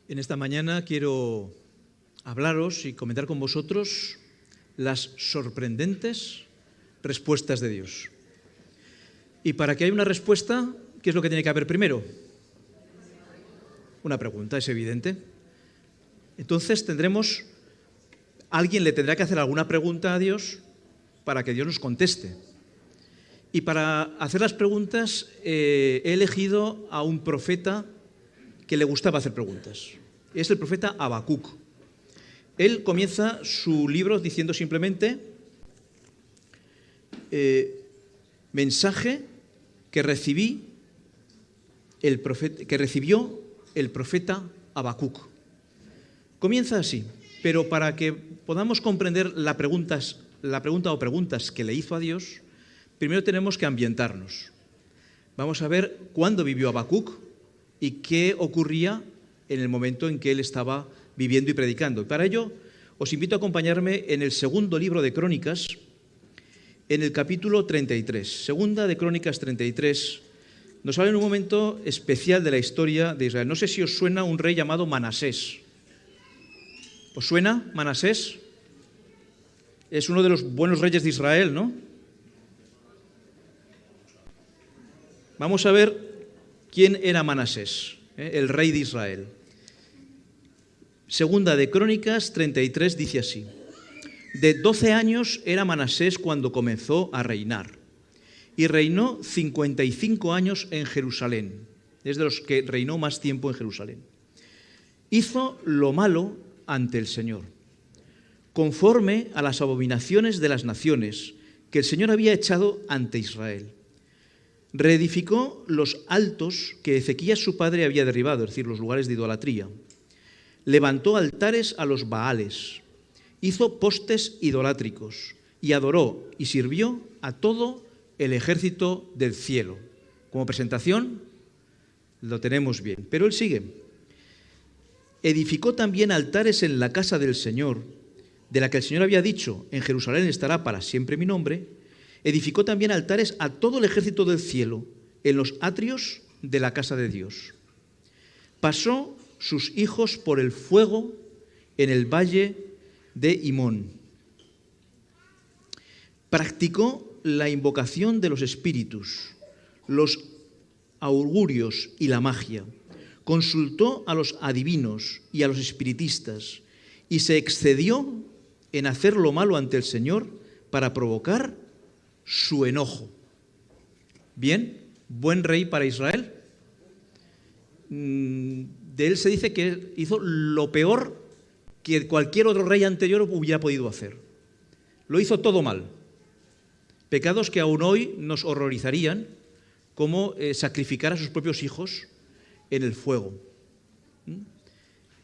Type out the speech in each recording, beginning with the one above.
En esta mañana quiero hablaros y comentar con vosotros las sorprendentes respuestas de Dios. Y para que haya una respuesta, ¿qué es lo que tiene que haber primero? Una pregunta, es evidente. Entonces alguien le tendrá que hacer alguna pregunta a Dios para que Dios nos conteste. Y para hacer las preguntas he elegido a un profeta que le gustaba hacer preguntas. Es el profeta Habacuc. Él comienza su libro diciendo simplemente mensaje que recibió el profeta Habacuc. Comienza así, pero para que podamos comprender la pregunta o preguntas que le hizo a Dios, primero tenemos que ambientarnos. Vamos a ver cuándo vivió Habacuc y qué ocurría en el momento en que él estaba viviendo y predicando. Y para ello os invito a acompañarme en el segundo libro de Crónicas, en el capítulo 33. Segunda de Crónicas 33 nos habla en un momento especial de la historia de Israel. No sé si os suena un rey llamado Manasés. ¿Os suena Manasés? Es uno de los buenos reyes de Israel, ¿no? Vamos a ver quién era Manasés, el rey de Israel. Segunda de Crónicas 33 dice así: de 12 años era Manasés cuando comenzó a reinar, y reinó 55 años en Jerusalén. Es de los que reinó más tiempo en Jerusalén. Hizo lo malo ante el Señor, conforme a las abominaciones de las naciones que el Señor había echado ante Israel. Reedificó los altos que Ezequías su padre había derribado, es decir, los lugares de idolatría. Levantó altares a los Baales, hizo postes idolátricos y adoró y sirvió a todo el ejército del cielo. Como presentación lo tenemos bien, pero él sigue. Edificó también altares en la casa del Señor, de la que el Señor había dicho: en Jerusalén estará para siempre mi nombre. Edificó también altares a todo el ejército del cielo en los atrios de la casa de Dios. Pasó sus hijos por el fuego en el valle de Himón. Practicó la invocación de los espíritus, los augurios y la magia. Consultó a los adivinos y a los espiritistas y se excedió en hacer lo malo ante el Señor para provocar su enojo. Bien, buen rey para Israel. De él se dice que hizo lo peor que cualquier otro rey anterior hubiera podido hacer. Lo hizo todo mal. Pecados que aún hoy nos horrorizarían, como sacrificar a sus propios hijos en el fuego.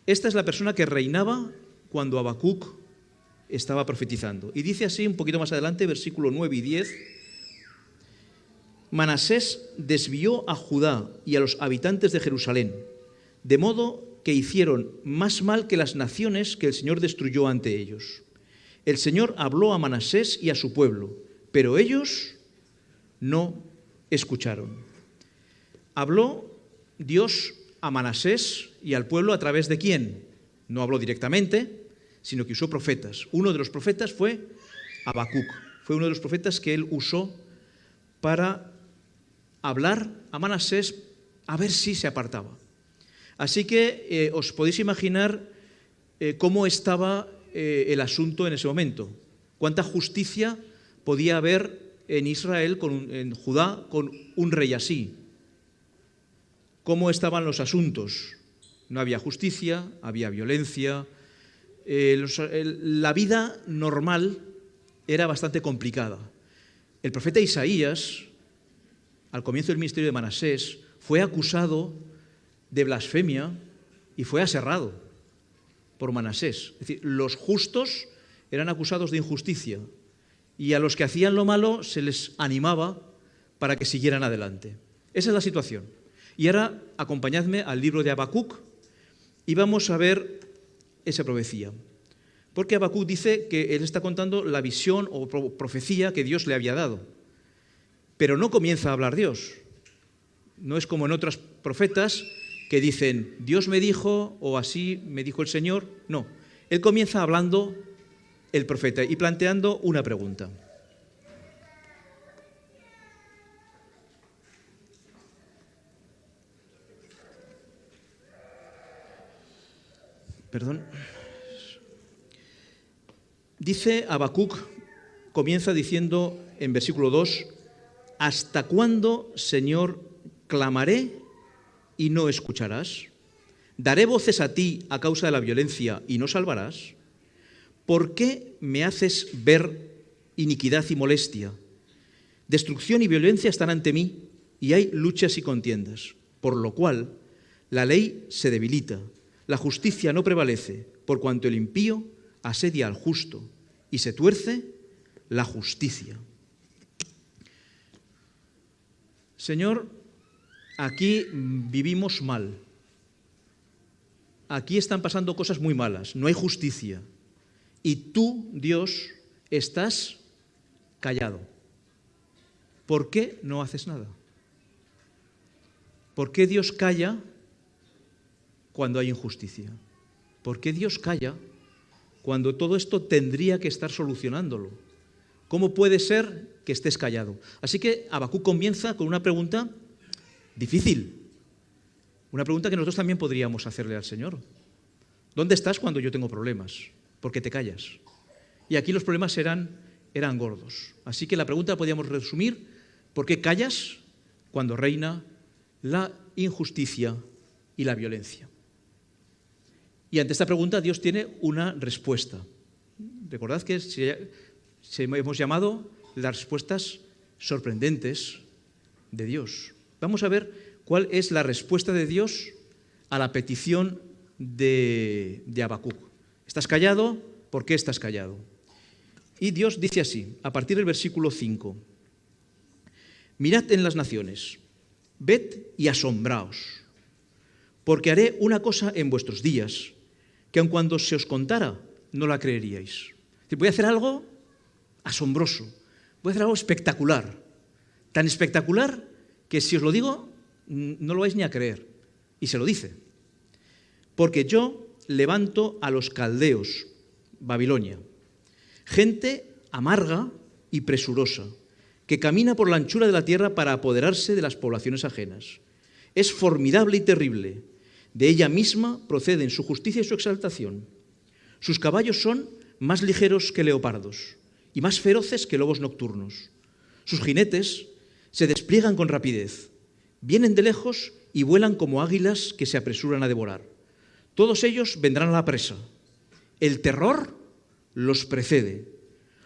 Esta es la persona que reinaba cuando Habacuc estaba profetizando. Y dice así un poquito más adelante, versículo 9 y 10, Manasés desvió a Judá y a los habitantes de Jerusalén, de modo que hicieron más mal que las naciones que el Señor destruyó ante ellos. El Señor habló a Manasés y a su pueblo, pero ellos no escucharon. Habló Dios a Manasés y al pueblo a través de ¿quién? No habló directamente, sino que usó profetas. Uno de los profetas fue Habacuc. Fue uno de los profetas que él usó para hablar a Manasés a ver si se apartaba. Así que os podéis imaginar cómo estaba el asunto en ese momento. Cuánta justicia podía haber en Israel, en Judá, con un rey así. ¿Cómo estaban los asuntos? No había justicia, había violencia. La vida normal era bastante complicada. El profeta Isaías, al comienzo del ministerio de Manasés, fue acusado de blasfemia y fue aserrado por Manasés. Es decir, los justos eran acusados de injusticia y a los que hacían lo malo se les animaba para que siguieran adelante. Esa es la situación. Y ahora acompañadme al libro de Habacuc y vamos a ver esa profecía. Porque Habacuc dice que él está contando la visión o profecía que Dios le había dado. Pero no comienza a hablar Dios. No es como en otros profetas que dicen, Dios me dijo, o así me dijo el Señor. No, él comienza hablando el profeta y planteando una pregunta. Perdón. Dice Habacuc, comienza diciendo en versículo 2, ¿hasta cuándo, Señor, clamaré y no escucharás? ¿Daré voces a ti a causa de la violencia y no salvarás? ¿Por qué me haces ver iniquidad y molestia? Destrucción y violencia están ante mí y hay luchas y contiendas, por lo cual la ley se debilita. La justicia no prevalece, por cuanto el impío asedia al justo y se tuerce la justicia. Señor, aquí vivimos mal. Aquí están pasando cosas muy malas, no hay justicia. Y tú, Dios, estás callado. ¿Por qué no haces nada? ¿Por qué Dios calla cuando hay injusticia? ¿Por qué Dios calla cuando todo esto tendría que estar solucionándolo? ¿Cómo puede ser que estés callado? Así que Habacuc comienza con una pregunta difícil, una pregunta que nosotros también podríamos hacerle al Señor. ¿Dónde estás cuando yo tengo problemas? ¿Por qué te callas? Y aquí los problemas eran gordos. Así que la pregunta la podríamos resumir: ¿por qué callas cuando reina la injusticia y la violencia? Y ante esta pregunta Dios tiene una respuesta. Recordad que hemos llamado las respuestas sorprendentes de Dios. Vamos a ver cuál es la respuesta de Dios a la petición de Habacuc. ¿Estás callado? ¿Por qué estás callado? Y Dios dice así, a partir del versículo 5. Mirad en las naciones, ved y asombraos, porque haré una cosa en vuestros días, que aun cuando se os contara, no la creeríais. Es decir, voy a hacer algo asombroso, voy a hacer algo espectacular, tan espectacular que si os lo digo, no lo vais ni a creer. Y se lo dice. Porque yo levanto a los caldeos, Babilonia, gente amarga y presurosa, que camina por la anchura de la tierra para apoderarse de las poblaciones ajenas. Es formidable y terrible. De ella misma proceden su justicia y su exaltación. Sus caballos son más ligeros que leopardos y más feroces que lobos nocturnos. Sus jinetes se despliegan con rapidez, vienen de lejos y vuelan como águilas que se apresuran a devorar. Todos ellos vendrán a la presa. El terror los precede.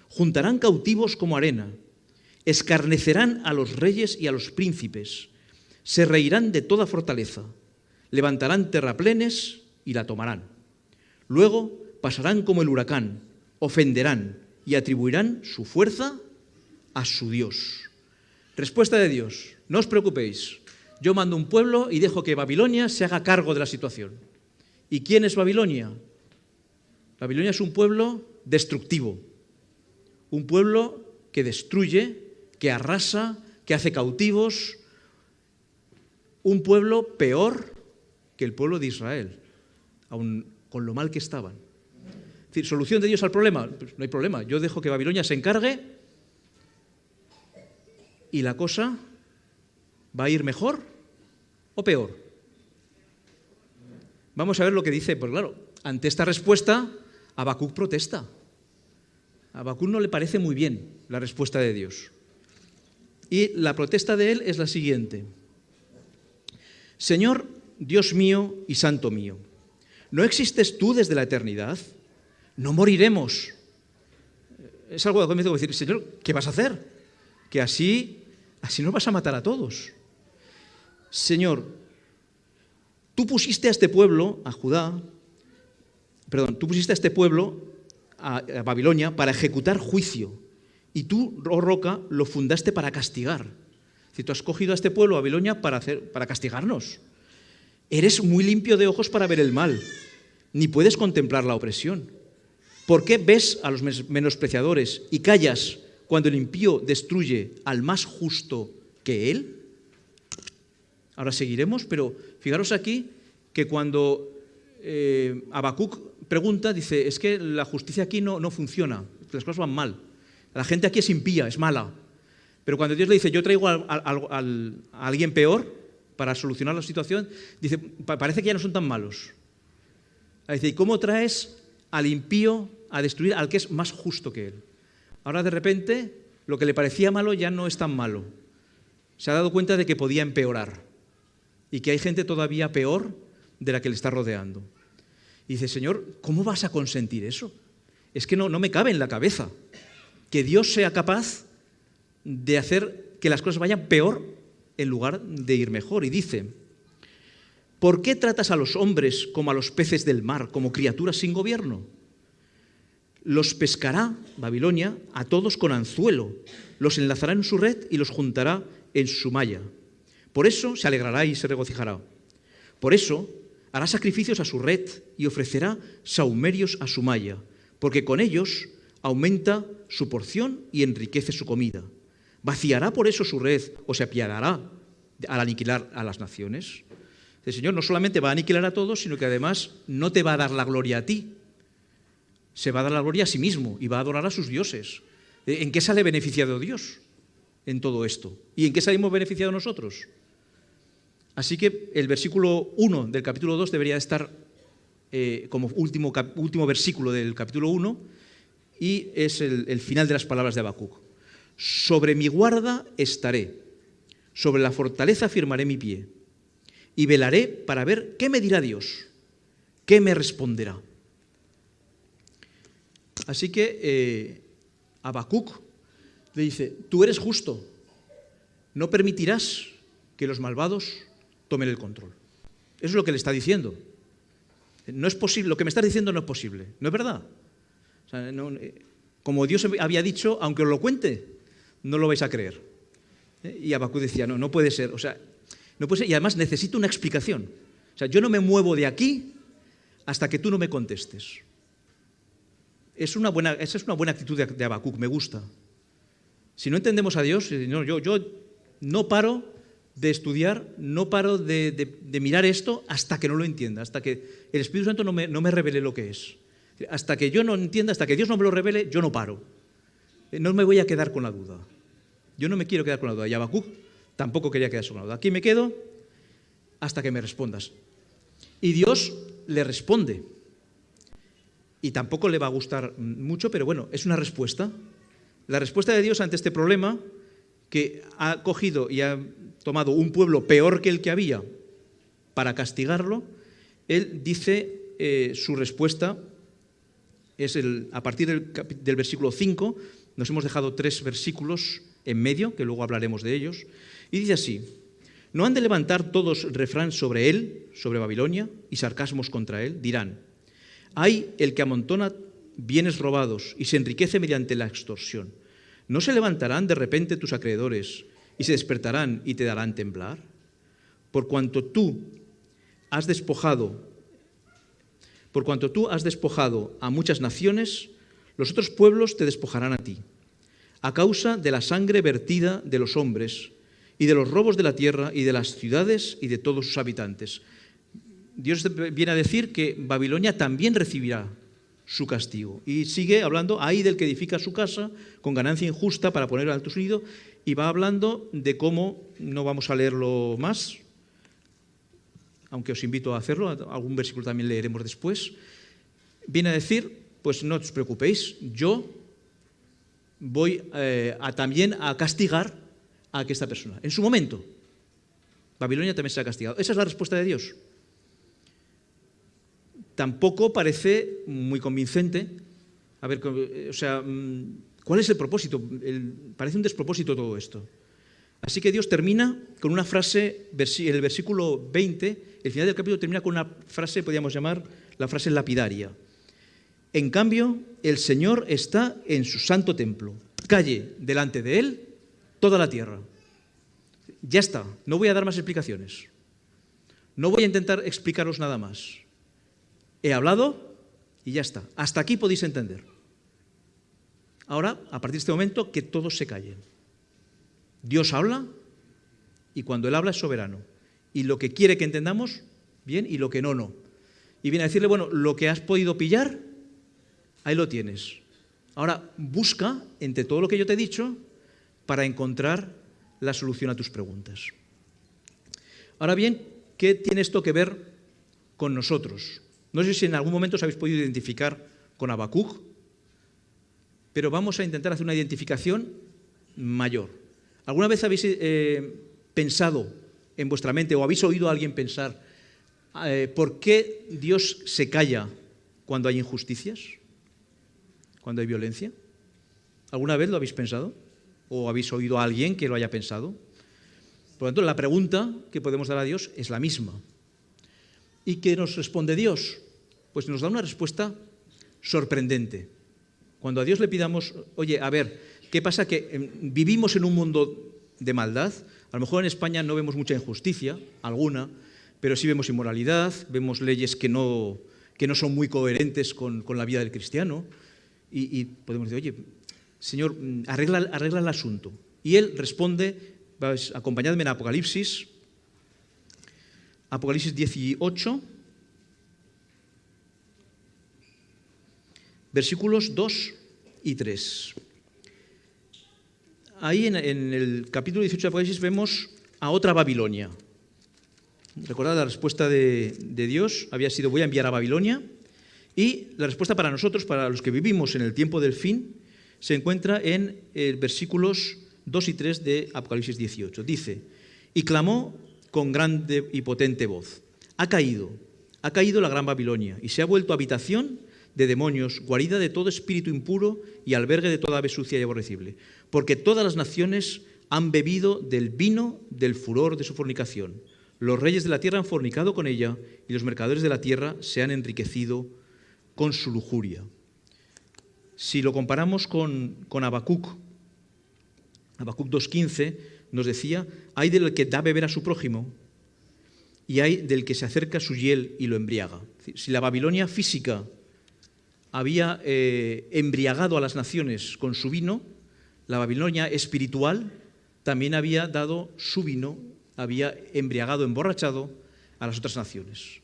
Juntarán cautivos como arena. Escarnecerán a los reyes y a los príncipes. Se reirán de toda fortaleza. Levantarán terraplenes y la tomarán. Luego pasarán como el huracán, ofenderán y atribuirán su fuerza a su Dios. Respuesta de Dios: no os preocupéis, yo mando un pueblo y dejo que Babilonia se haga cargo de la situación. ¿Y quién es Babilonia? Babilonia es un pueblo destructivo, un pueblo que destruye, que arrasa, que hace cautivos, un pueblo peor que el pueblo de Israel, aun con lo mal que estaban. Es decir, ¿solución de Dios al problema? Pues no hay problema, yo dejo que Babilonia se encargue y la cosa va a ir mejor o peor. Vamos a ver lo que dice. Pues claro, ante esta respuesta, Habacuc protesta. A Habacuc no le parece muy bien la respuesta de Dios. Y la protesta de él es la siguiente: Señor, Dios mío y santo mío, ¿no existes tú desde la eternidad? No moriremos. Es algo que me tengo que decir: Señor, ¿qué vas a hacer? Que así nos vas a matar a todos. Señor, tú pusiste a este pueblo, tú pusiste a este pueblo, a Babilonia, para ejecutar juicio. Y tú, oh roca, lo fundaste para castigar. Si tú has cogido a este pueblo, a Babilonia, para castigarnos. Eres muy limpio de ojos para ver el mal, ni puedes contemplar la opresión. ¿Por qué ves a los menospreciadores y callas cuando el impío destruye al más justo que él? Ahora seguiremos, pero fijaros aquí que cuando Habacuc pregunta, dice, es que la justicia aquí no funciona, las cosas van mal. La gente aquí es impía, es mala. Pero cuando Dios le dice, yo traigo a alguien peor para solucionar la situación, dice, parece que ya no son tan malos. Dice, ¿y cómo traes al impío a destruir al que es más justo que él? Ahora de repente lo que le parecía malo ya no es tan malo. Se ha dado cuenta de que podía empeorar y que hay gente todavía peor de la que le está rodeando. Y dice, Señor, ¿cómo vas a consentir eso? Es que no me cabe en la cabeza que Dios sea capaz de hacer que las cosas vayan peor en lugar de ir mejor. Y dice, ¿por qué tratas a los hombres como a los peces del mar, como criaturas sin gobierno? Los pescará, Babilonia, a todos con anzuelo, los enlazará en su red y los juntará en su malla. Por eso se alegrará y se regocijará. Por eso hará sacrificios a su red y ofrecerá sahumerios a su malla, porque con ellos aumenta su porción y enriquece su comida. ¿Vaciará por eso su red o se apiadará al aniquilar a las naciones? El Señor no solamente va a aniquilar a todos, sino que además no te va a dar la gloria a ti, se va a dar la gloria a sí mismo y va a adorar a sus dioses. ¿En qué sale beneficiado Dios en todo esto? ¿Y en qué salimos beneficiados nosotros? Así que el versículo 1 del capítulo 2 debería estar como último versículo del capítulo 1 y es el final de las palabras de Habacuc. Sobre mi guarda estaré, sobre la fortaleza firmaré mi pie y velaré para ver qué me dirá Dios, qué me responderá. Así que Habacuc le dice, tú eres justo, no permitirás que los malvados tomen el control. Eso es lo que le está diciendo. No es posible, lo que me estás diciendo no es posible, ¿no es verdad? O sea, como Dios había dicho, aunque os lo cuente, no lo vais a creer. Y Habacuc decía, no puede ser, o sea, no puede ser, y además necesito una explicación. O sea, yo no me muevo de aquí hasta que tú no me contestes. Esa es una buena actitud de Habacuc, me gusta. Si no entendemos a Dios, yo no paro de estudiar, no paro de mirar esto hasta que no lo entienda, hasta que el Espíritu Santo no me revele lo que es. Hasta que yo no entienda, hasta que Dios no me lo revele, yo no paro. No me voy a quedar con la duda. Yo no me quiero quedar con la duda. Y Habacuc tampoco quería quedarse con la duda. Aquí me quedo hasta que me respondas. Y Dios le responde. Y tampoco le va a gustar mucho, pero bueno, es una respuesta. La respuesta de Dios ante este problema, que ha cogido y ha tomado un pueblo peor que el que había para castigarlo, él dice su respuesta, es a partir del versículo 5, nos hemos dejado 3 versículos en medio, que luego hablaremos de ellos, y dice así, ¿no han de levantar todos refrán sobre él, sobre Babilonia, y sarcasmos contra él? Dirán, hay el que amontona bienes robados y se enriquece mediante la extorsión. ¿No se levantarán de repente tus acreedores y se despertarán y te darán temblar? Por cuanto tú has despojado a muchas naciones, los otros pueblos te despojarán a ti, a causa de la sangre vertida de los hombres y de los robos de la tierra y de las ciudades y de todos sus habitantes. Dios viene a decir que Babilonia también recibirá su castigo. Y sigue hablando, ay del que edifica su casa con ganancia injusta para poner alto su nido, y va hablando de cómo, no vamos a leerlo más, aunque os invito a hacerlo, algún versículo también leeremos después, viene a decir, pues no os preocupéis, yo voy también a castigar a esta persona. En su momento, Babilonia también se ha castigado. Esa es la respuesta de Dios. Tampoco parece muy convincente. A ver, o sea, ¿cuál es el propósito? Parece un despropósito todo esto. Así que Dios termina con una frase, el versículo 20, el final del capítulo termina con una frase, podríamos llamar la frase lapidaria. En cambio, el Señor está en su santo templo. Calle delante de él toda la tierra. Ya está, no voy a dar más explicaciones. No voy a intentar explicaros nada más. He hablado y ya está. Hasta aquí podéis entender. Ahora, a partir de este momento, que todos se callen. Dios habla y cuando Él habla es soberano. y lo que quiere que entendamos, bien, y lo que no, no. Y viene a decirle, bueno, lo que has podido pillar, ahí lo tienes. Ahora busca entre todo lo que yo te he dicho para encontrar la solución a tus preguntas. Ahora bien, ¿qué tiene esto que ver con nosotros? No sé si en algún momento os habéis podido identificar con Habacuc, pero vamos a intentar hacer una identificación mayor. ¿Alguna vez habéis pensado en vuestra mente o habéis oído a alguien pensar por qué Dios se calla cuando hay injusticias, cuando hay violencia? ¿Alguna vez lo habéis pensado? ¿O habéis oído a alguien que lo haya pensado? Por lo tanto, la pregunta que podemos dar a Dios es la misma. ¿Y qué nos responde Dios? Pues nos da una respuesta sorprendente. Cuando a Dios le pidamos, oye, a ver, ¿qué pasa? Que vivimos en un mundo de maldad. A lo mejor en España no vemos mucha injusticia, alguna, pero sí vemos inmoralidad, vemos leyes que no son muy coherentes con la vida del cristiano. Y podemos decir, oye, Señor, arregla el asunto. Y Él responde, acompañadme en Apocalipsis 18, versículos 2 y 3. Ahí en el capítulo 18 de Apocalipsis vemos a otra Babilonia. Recordad, la respuesta de Dios había sido, voy a enviar a Babilonia, y la respuesta para nosotros, para los que vivimos en el tiempo del fin, se encuentra en versículos 2 y 3 de Apocalipsis 18. Dice, y clamó con grande y potente voz, ha caído la gran Babilonia, y se ha vuelto habitación de demonios, guarida de todo espíritu impuro y albergue de toda ave sucia y aborrecible, porque todas las naciones han bebido del vino del furor de su fornicación. Los reyes de la tierra han fornicado con ella, y los mercaderes de la tierra se han enriquecido con su lujuria. Si lo comparamos con Habacuc 2:15 nos decía, hay del que da beber a su prójimo y hay del que se acerca a su hiel y lo embriaga. Si la Babilonia física había embriagado a las naciones con su vino, la Babilonia espiritual también había dado su vino, había embriagado, emborrachado a las otras naciones.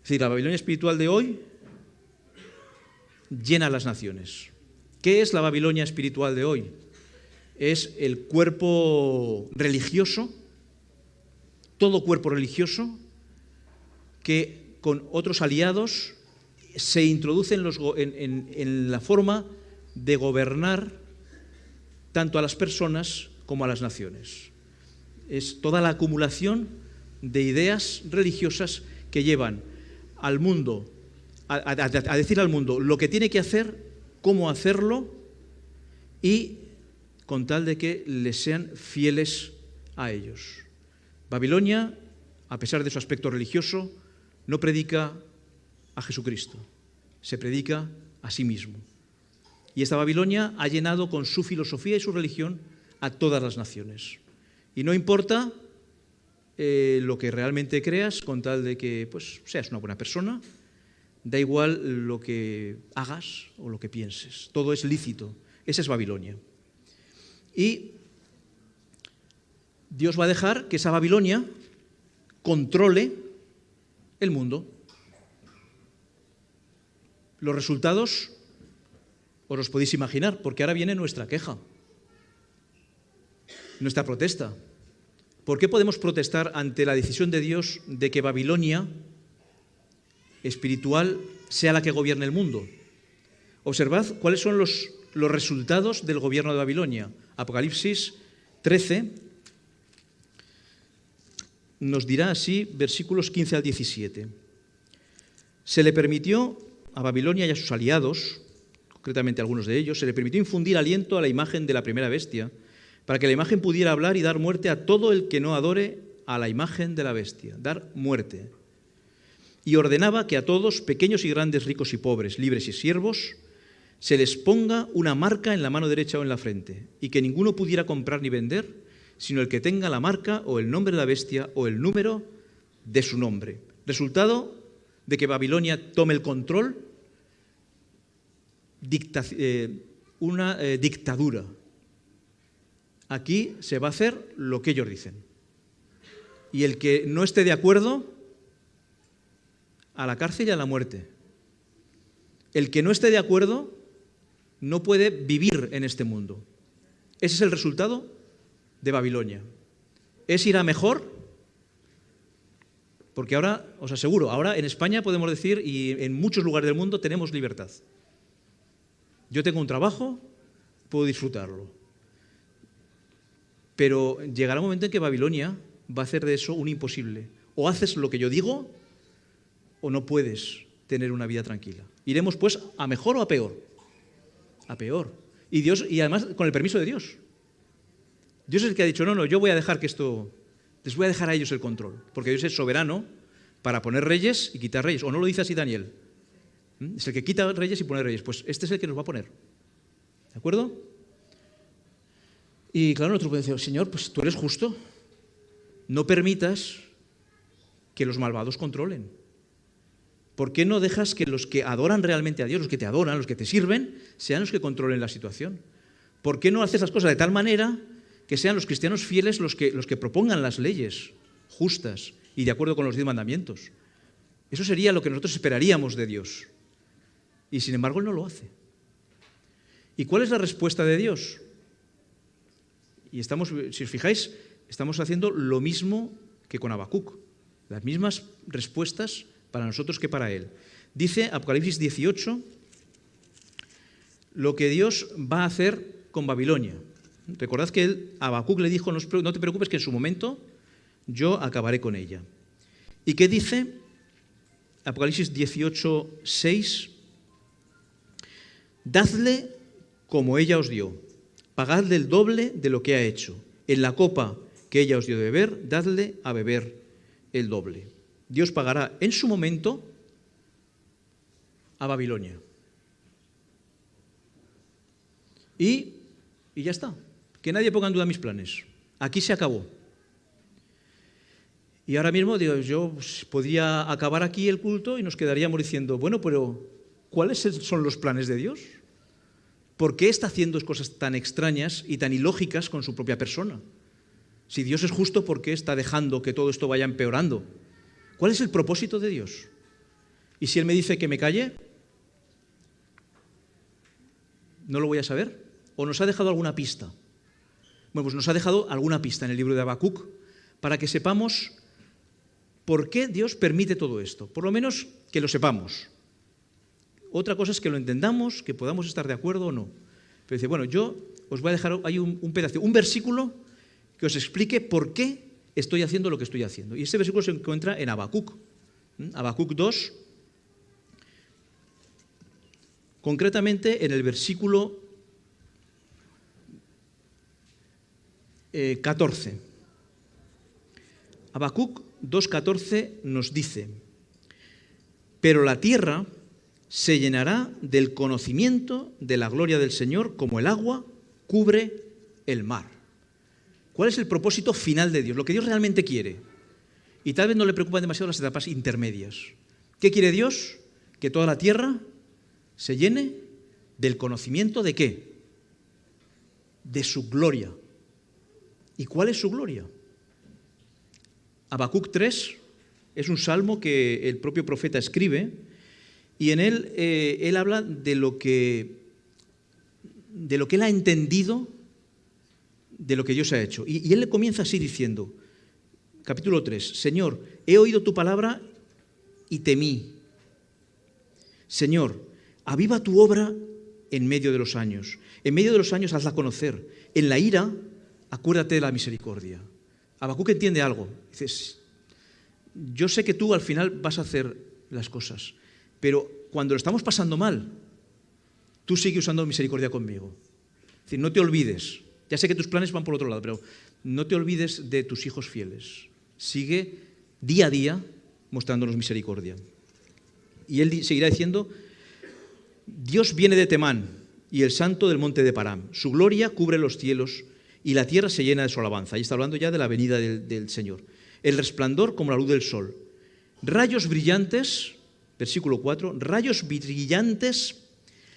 Es decir, la Babilonia espiritual de hoy llena a las naciones. ¿Qué es la Babilonia espiritual de hoy? Es el cuerpo religioso, todo cuerpo religioso, que con otros aliados se introduce en la forma de gobernar tanto a las personas como a las naciones. Es toda la acumulación de ideas religiosas que llevan al mundo a decir al mundo lo que tiene que hacer, cómo hacerlo, y con tal de que les sean fieles a ellos. Babilonia, a pesar de su aspecto religioso, no predica a Jesucristo, se predica a sí mismo. Y esta Babilonia ha llenado con su filosofía y su religión a todas las naciones. Y no importa lo que realmente creas, con tal de que pues, seas una buena persona, da igual lo que hagas o lo que pienses, todo es lícito. Esa es Babilonia. Y Dios va a dejar que esa Babilonia controle el mundo. Los resultados os los podéis imaginar, porque ahora viene nuestra queja, nuestra protesta. ¿Por qué podemos protestar ante la decisión de Dios de que Babilonia espiritual sea la que gobierne el mundo? Observad cuáles son los resultados del gobierno de Babilonia. Apocalipsis 13 nos dirá así, versículos 15 al 17. Se le permitió a Babilonia y a sus aliados, concretamente a algunos de ellos, se le permitió infundir aliento a la imagen de la primera bestia, para que la imagen pudiera hablar y dar muerte a todo el que no adore a la imagen de la bestia, dar muerte. Y ordenaba que a todos, pequeños y grandes, ricos y pobres, libres y siervos, se les ponga una marca en la mano derecha o en la frente, y que ninguno pudiera comprar ni vender, sino el que tenga la marca o el nombre de la bestia o el número de su nombre. Resultado de que Babilonia tome el control, una dictadura. Aquí se va a hacer lo que ellos dicen. Y el que no esté de acuerdo, a la cárcel y a la muerte. El que no esté de acuerdo no puede vivir en este mundo. Ese es el resultado de Babilonia. ¿Es ir a mejor? Porque ahora, os aseguro, ahora en España podemos decir, y en muchos lugares del mundo tenemos libertad. Yo tengo un trabajo, puedo disfrutarlo. Pero llegará un momento en que Babilonia va a hacer de eso un imposible. O haces lo que yo digo, o no puedes tener una vida tranquila. Iremos pues a mejor o a peor. A peor. Y además con el permiso de Dios. Dios es el que ha dicho, no, yo voy a dejar que esto, les voy a dejar a ellos el control. Porque Dios es soberano para poner reyes y quitar reyes. ¿O no lo dice así Daniel? Es el que quita reyes y pone reyes. Pues este es el que nos va a poner. ¿De acuerdo? Y claro, nosotros podemos decir, Señor, pues tú eres justo. No permitas que los malvados controlen. ¿Por qué no dejas que los que adoran realmente a Dios, los que te adoran, los que te sirven, sean los que controlen la situación? ¿Por qué no haces las cosas de tal manera que sean los cristianos fieles los que propongan las leyes justas y de acuerdo con los 10 mandamientos? Eso sería lo que nosotros esperaríamos de Dios. Y sin embargo, Él no lo hace. ¿Y cuál es la respuesta de Dios? Y si os fijáis, estamos haciendo lo mismo que con Habacuc. Las mismas respuestas para nosotros que para él. Dice Apocalipsis 18 lo que Dios va a hacer con Babilonia. Recordad que Habacuc le dijo, no te preocupes que en su momento yo acabaré con ella. ¿Y qué dice? Apocalipsis 18, 6. Dadle como ella os dio, pagadle el doble de lo que ha hecho. En la copa que ella os dio de beber, dadle a beber el doble. Dios pagará en su momento a Babilonia. Y ya está. Que nadie ponga en duda mis planes. Aquí se acabó. Y ahora mismo digo, yo podría acabar aquí el culto y nos quedaríamos diciendo, bueno, pero ¿cuáles son los planes de Dios? ¿Por qué está haciendo cosas tan extrañas y tan ilógicas con su propia persona? Si Dios es justo, ¿por qué está dejando que todo esto vaya empeorando? ¿Cuál es el propósito de Dios? Y si Él me dice que me calle, ¿no lo voy a saber? ¿O nos ha dejado alguna pista? Bueno, pues nos ha dejado alguna pista en el libro de Habacuc para que sepamos por qué Dios permite todo esto. Por lo menos que lo sepamos. Otra cosa es que lo entendamos, que podamos estar de acuerdo o no. Pero dice, bueno, yo os voy a dejar ahí un pedazo, un versículo que os explique por qué estoy haciendo lo que estoy haciendo. Y este versículo se encuentra en Habacuc. Habacuc 2, concretamente en el versículo 14. Habacuc 2:14 nos dice, pero la tierra se llenará del conocimiento de la gloria del Señor como el agua cubre el mar. ¿Cuál es el propósito final de Dios? Lo que Dios realmente quiere. Y tal vez no le preocupan demasiado las etapas intermedias. ¿Qué quiere Dios? Que toda la tierra se llene del conocimiento de ¿qué? De su gloria. ¿Y cuál es su gloria? Habacuc 3 es un salmo que el propio profeta escribe y en él él habla de lo que él ha entendido de lo que Dios ha hecho. Y él le comienza así diciendo, capítulo 3, Señor, he oído tu palabra y temí. Señor, aviva tu obra en medio de los años. En medio de los años hazla conocer. En la ira, acuérdate de la misericordia. Habacuc entiende algo. Dices, yo sé que tú al final vas a hacer las cosas, pero cuando lo estamos pasando mal, tú sigue usando misericordia conmigo. Es decir, no te olvides. Ya sé que tus planes van por otro lado, pero no te olvides de tus hijos fieles. Sigue día a día mostrándonos misericordia. Y él seguirá diciendo, Dios viene de Temán y el santo del monte de Param. Su gloria cubre los cielos y la tierra se llena de su alabanza. Ahí está hablando ya de la venida del Señor. El resplandor como la luz del sol. Rayos brillantes, versículo 4, rayos brillantes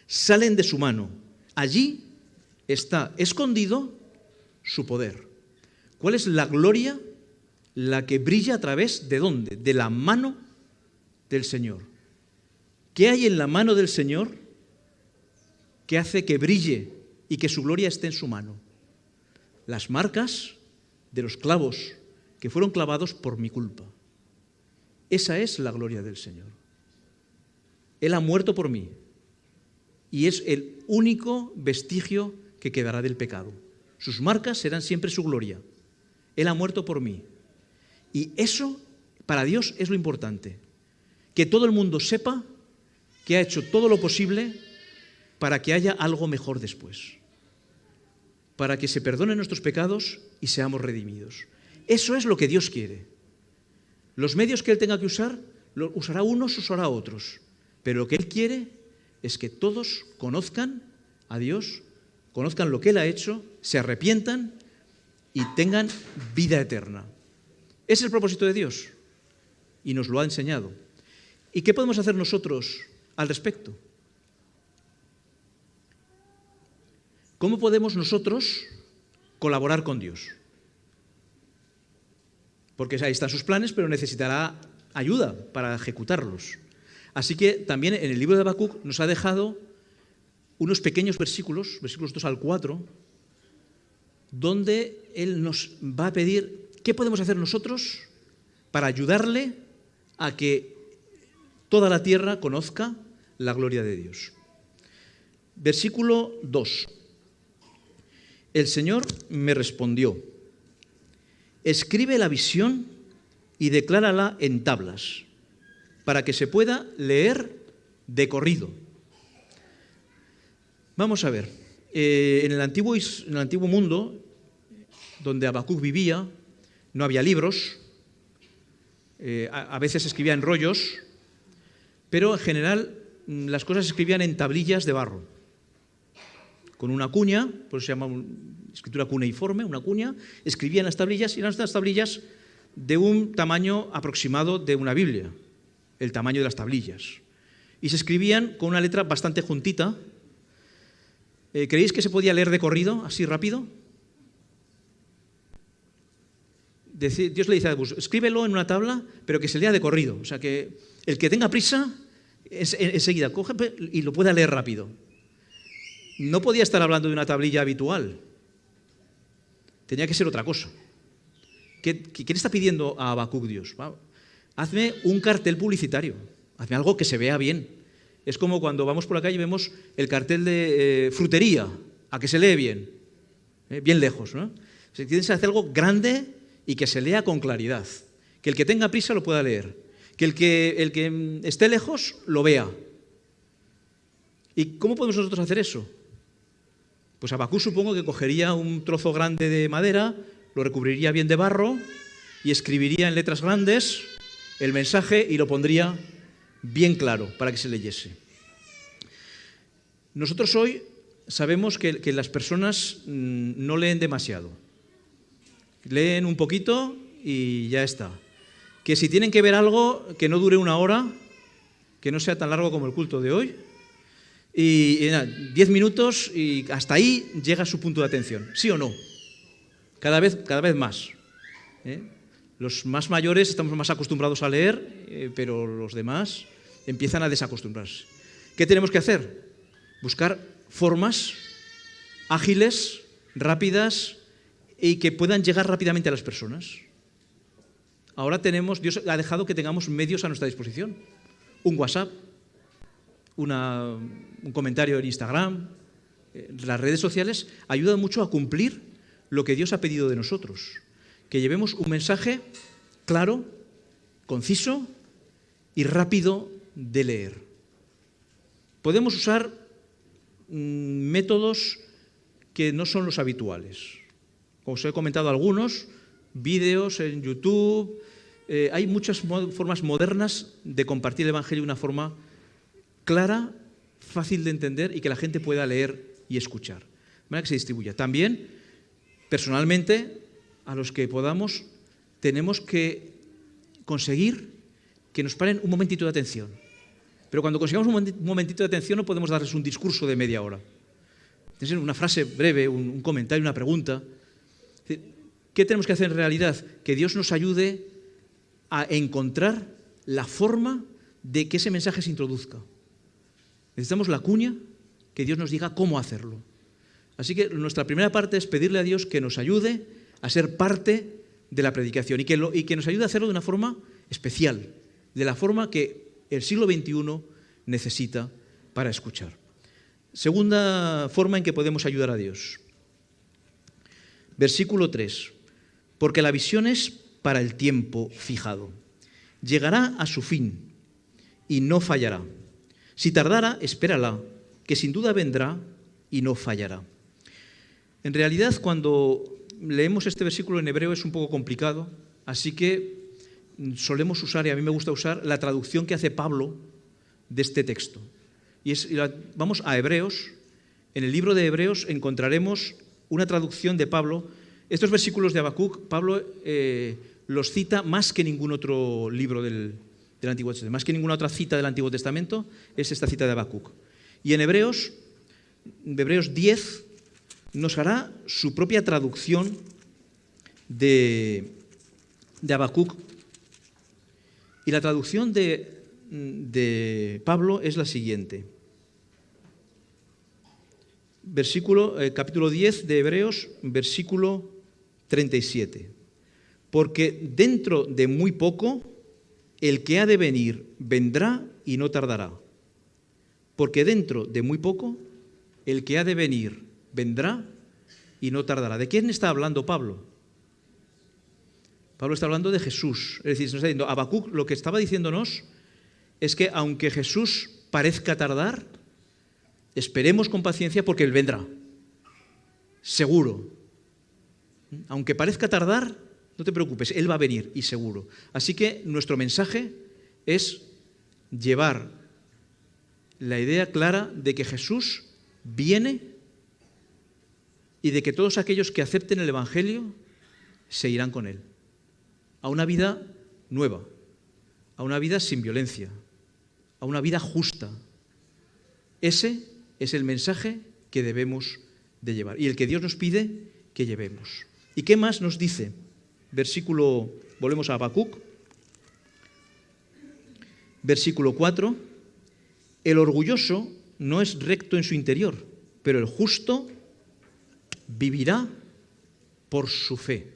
salen de su mano. Allí está escondido su poder. ¿Cuál es la gloria la que brilla a través ¿de dónde? De la mano del Señor. ¿Qué hay en la mano del Señor que hace que brille y que su gloria esté en su mano? Las marcas de los clavos que fueron clavados por mi culpa. Esa es la gloria del Señor. Él ha muerto por mí y es el único vestigio que quedará del pecado. Sus marcas serán siempre su gloria. Él ha muerto por mí. Y eso, para Dios, es lo importante. Que todo el mundo sepa que ha hecho todo lo posible para que haya algo mejor después. Para que se perdonen nuestros pecados y seamos redimidos. Eso es lo que Dios quiere. Los medios que Él tenga que usar, los usará unos, usará otros. Pero lo que Él quiere es que todos conozcan a Dios, conozcan lo que Él ha hecho, se arrepientan y tengan vida eterna. Ese es el propósito de Dios y nos lo ha enseñado. ¿Y qué podemos hacer nosotros al respecto? ¿Cómo podemos nosotros colaborar con Dios? Porque ahí están sus planes, pero necesitará ayuda para ejecutarlos. Así que también en el libro de Habacuc nos ha dejado unos pequeños versículos, versículos 2 al 4, donde Él nos va a pedir qué podemos hacer nosotros para ayudarle a que toda la tierra conozca la gloria de Dios. Versículo 2. El Señor me respondió: escribe la visión y declárala en tablas, para que se pueda leer de corrido. Vamos a ver, en el antiguo mundo, donde Habacuc vivía, no había libros, a veces se escribía en rollos, pero en general las cosas se escribían en tablillas de barro, con una cuña, por eso se llama escritura cuneiforme, una cuña, escribían las tablillas y eran estas tablillas de un tamaño aproximado de una Biblia, el tamaño de las tablillas. Y se escribían con una letra bastante juntita. ¿Creéis que se podía leer de corrido, así rápido? Dios le dice a Habacuc: escríbelo en una tabla, pero que se lea de corrido. O sea, que el que tenga prisa, enseguida coge y lo pueda leer rápido. No podía estar hablando de una tablilla habitual. Tenía que ser otra cosa. ¿Qué le está pidiendo a Habacuc Dios? Hazme un cartel publicitario, hazme algo que se vea bien. Es como cuando vamos por la calle y vemos el cartel de frutería, a que se lee bien, bien lejos, ¿no? Se tiene que hacer algo grande y que se lea con claridad. Que el que tenga prisa lo pueda leer. Que el que esté lejos lo vea. ¿Y cómo podemos nosotros hacer eso? Pues Habacuc supongo que cogería un trozo grande de madera, lo recubriría bien de barro y escribiría en letras grandes el mensaje y lo pondría bien claro para que se leyese. Nosotros hoy sabemos que las personas no leen demasiado. Leen un poquito y ya está. Que si tienen que ver algo, que no dure una hora, que no sea tan largo como el culto de hoy, y 10 minutos y hasta ahí llega su punto de atención. ¿Sí o no? Cada vez más. Los más mayores estamos más acostumbrados a leer, pero los demás empiezan a desacostumbrarse. ¿Qué tenemos que hacer? Buscar formas ágiles, rápidas y que puedan llegar rápidamente a las personas. Ahora Dios ha dejado que tengamos medios a nuestra disposición. Un WhatsApp, un comentario en Instagram, las redes sociales ayudan mucho a cumplir lo que Dios ha pedido de nosotros. Que llevemos un mensaje claro, conciso y rápido de leer. Podemos usar métodos que no son los habituales. Como os he comentado algunos, vídeos en YouTube. Hay muchas formas modernas de compartir el Evangelio de una forma clara, fácil de entender y que la gente pueda leer y escuchar. De manera que se distribuya. También, personalmente, a los que podamos, tenemos que conseguir que nos paren un momentito de atención. Pero cuando consigamos un momentito de atención no podemos darles un discurso de media hora. Tiene que ser una frase breve, un comentario, una pregunta. ¿Qué tenemos que hacer en realidad? Que Dios nos ayude a encontrar la forma de que ese mensaje se introduzca. Necesitamos la cuña, que Dios nos diga cómo hacerlo. Así que nuestra primera parte es pedirle a Dios que nos ayude a ser parte de la predicación y que nos ayude a hacerlo de una forma especial, de la forma que el siglo XXI necesita para escuchar. Segunda forma en que podemos ayudar a Dios. Versículo 3. Porque la visión es para el tiempo fijado. Llegará a su fin y no fallará. Si tardara, espérala, que sin duda vendrá y no fallará. En realidad, cuando leemos este versículo en hebreo es un poco complicado, así que solemos usar, y a mí me gusta usar, la traducción que hace Pablo de este texto. Vamos a Hebreos. En el libro de Hebreos encontraremos una traducción de Pablo. Estos versículos de Habacuc, Pablo los cita más que ningún otro libro del Antiguo Testamento, más que ninguna otra cita del Antiguo Testamento, es esta cita de Habacuc. Y en Hebreos 10, nos hará su propia traducción de Habacuc. Y la traducción de Pablo es la siguiente. Capítulo 10 de Hebreos, versículo 37. Porque dentro de muy poco el que ha de venir vendrá y no tardará. Porque dentro de muy poco el que ha de venir vendrá y no tardará. ¿De quién está hablando Pablo? Pablo está hablando de Jesús. Es decir, nos está diciendo, Habacuc lo que estaba diciéndonos es que aunque Jesús parezca tardar, esperemos con paciencia porque Él vendrá. Seguro. Aunque parezca tardar, no te preocupes, Él va a venir y seguro. Así que nuestro mensaje es llevar la idea clara de que Jesús viene y de que todos aquellos que acepten el Evangelio se irán con Él a una vida nueva, a una vida sin violencia, a una vida justa. Ese es el mensaje que debemos de llevar y el que Dios nos pide que llevemos. ¿Y qué más nos dice? Volvemos a Habacuc, versículo 4. El orgulloso no es recto en su interior, pero el justo vivirá por su fe.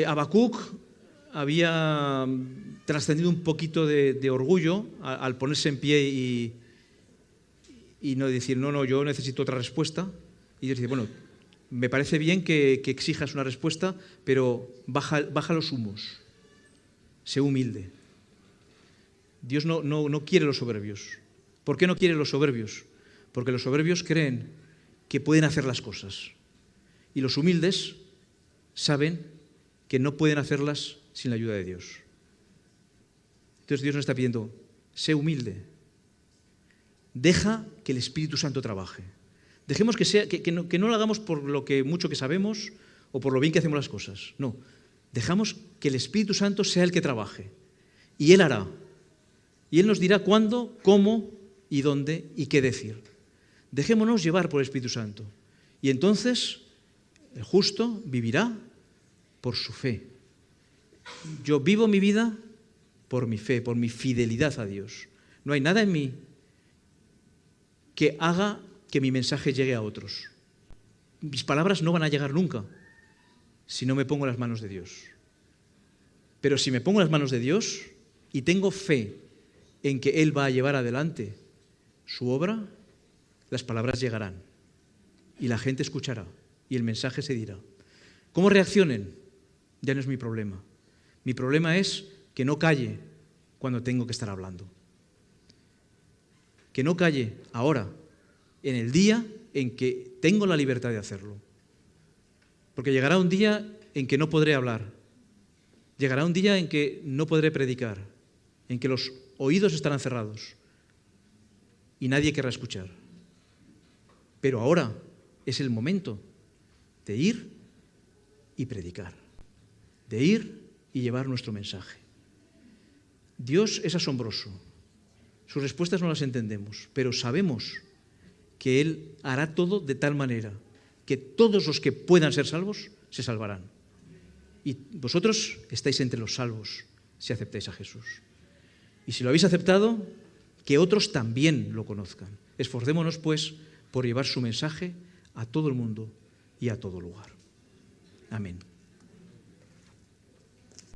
Habacuc había trascendido un poquito de orgullo al ponerse en pie y no decir, no, yo necesito otra respuesta. Y decir, bueno, me parece bien que exijas una respuesta, pero baja los humos, sé humilde. Dios no quiere los soberbios. ¿Por qué no quiere los soberbios? Porque los soberbios creen que pueden hacer las cosas. Y los humildes saben que no pueden hacerlas sin la ayuda de Dios. Entonces Dios nos está pidiendo, sé humilde. Deja que el Espíritu Santo trabaje. Dejemos que no lo hagamos por lo mucho que sabemos o por lo bien que hacemos las cosas. No, dejamos que el Espíritu Santo sea el que trabaje. Y Él hará. Y Él nos dirá cuándo, cómo y dónde y qué decir. Dejémonos llevar por el Espíritu Santo. Y entonces el justo vivirá por su fe. Yo vivo mi vida por mi fe, por mi fidelidad a Dios. No hay nada en mí que haga que mi mensaje llegue a otros. Mis palabras no van a llegar nunca si no me pongo en las manos de Dios. Pero si me pongo en las manos de Dios y tengo fe en que Él va a llevar adelante su obra, las palabras llegarán y la gente escuchará y el mensaje se dirá. ¿Cómo reaccionen? Ya no es mi problema. Mi problema es que no calle cuando tengo que estar hablando. Que no calle ahora, en el día en que tengo la libertad de hacerlo. Porque llegará un día en que no podré hablar. Llegará un día en que no podré predicar, en que los oídos estarán cerrados y nadie querrá escuchar. Pero ahora es el momento de ir y predicar, de ir y llevar nuestro mensaje. Dios es asombroso. Sus respuestas no las entendemos, pero sabemos que Él hará todo de tal manera que todos los que puedan ser salvos se salvarán. Y vosotros estáis entre los salvos si aceptáis a Jesús. Y si lo habéis aceptado, que otros también lo conozcan. Esforcémonos, pues, por llevar su mensaje a todo el mundo y a todo lugar. Amén.